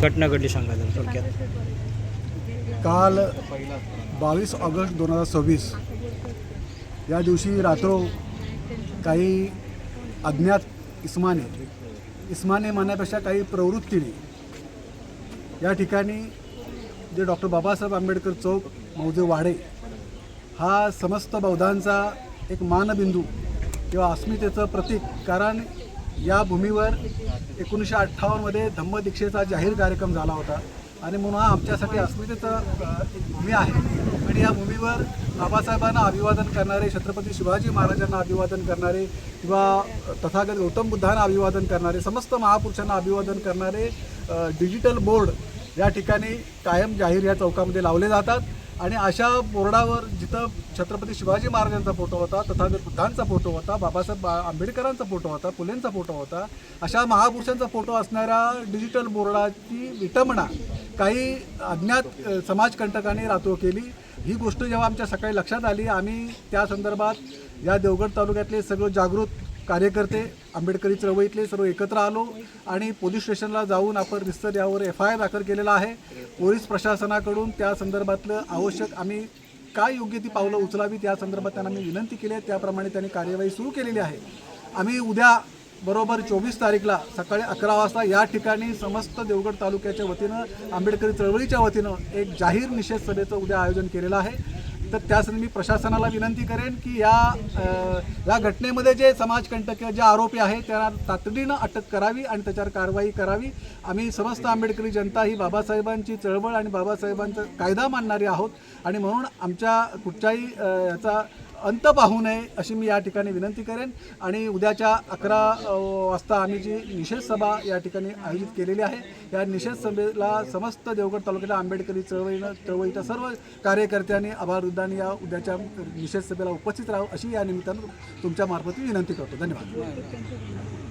घटना घडली सांगा थोडक्यात. काल 22 ऑगस्ट 2026 या दिवशी रात्रो काही अज्ञात इस्माने म्हणण्यापेक्षा काही प्रवृत्तीने या ठिकाणी जे डॉक्टर बाबासाहेब आंबेडकर चौक मौजे वाडे हा समस्त बौद्धांचा एक मानबिंदू किंवा अस्मितेचं प्रतीक, कारण या भूमीवर 1958मध्ये धम्मदीक्षेचा जाहीर कार्यक्रम झाला होता आणि म्हणून हा आमच्यासाठी अस्मितेचा एक भूमी आहे. आणि या भूमीवर बाबासाहेबांना अभिवादन करणारे, छत्रपती शिवाजी महाराजांना अभिवादन करणारे किंवा तथागत गौतम बुद्धांना अभिवादन करणारे, समस्त महापुरुषांना अभिवादन करणारे डिजिटल बोर्ड या ठिकाणी कायम जाहीर या चौकामध्ये लावले जातात. आणि अशा बोर्डावर जिथं छत्रपती शिवाजी महाराजांचा फोटो होता, तथागत बुद्धांचा फोटो होता, बाबासाहेब आंबेडकरांचा फोटो होता, फुलेंचा फोटो होता, अशा महापुरुषांचा फोटो असणाऱ्या डिजिटल बोर्डाची विटंबना काही अज्ञात समाजकंटकांनी रात्र केली. ही गोष्ट जेव्हा आमच्या सकाळी लक्षात आली, आम्ही त्या संदर्भात या देवगड तालुक्यातले सगळे जागृत कार्यकर्ते, आंबेडकरी चळवळीतले सर्व एकत्र आलो आणि पोलीस स्टेशनला जाऊन आपण रिस्तर यावर FIR दाखल केलेला आहे. पोलीस प्रशासनाकडून त्या संदर्भातलं आवश्यक आम्ही काय योग्य ती पावलं उचलावी त्या संदर्भात त्यांना मी विनंती केली आहे. त्याप्रमाणे त्यांनी कार्यवाही सुरू केलेली आहे. आम्ही उद्या बरोबर 24 तारीखला सकाळी 11 वाजता या ठिकाणी समस्त देवगड तालुक्याच्या वतीनं, आंबेडकरी चळवळीच्या वतीनं एक जाहीर निषेध सभेचं उद्या आयोजन केलेलं आहे. तर त्यासाठी मी प्रशासनाला विनंती करेन की या घटनेमध्ये जे समाजकंटक जे आरोपी आहेत त्यांना तातडीनं अटक करावी आणि त्याच्यावर कारवाई करावी. आम्ही समस्त आंबेडकरी जनता ही बाबासाहेबांची चळवळ आणि बाबासाहेबांचा कायदा मानणारी आहोत आणि म्हणून आमच्या कुठच्याही याचा अंत पाहू नये अशी मी या ठिकाणी विनंती करेन. आणि उद्याच्या 11 वाजता आम्ही जी निषेध सभा या ठिकाणी आयोजित केलेली आहे, या निषेध सभेला समस्त देवगड तालुक्याच्या आंबेडकरी चळवळीच्या सर्व कार्यकर्त्यांनी, आभारवृद्धांनी या उद्याच्या निषेध सभेला उपस्थित राहावं अशी या निमित्तानं तुमच्या मार्फत विनंती करतो. धन्यवाद.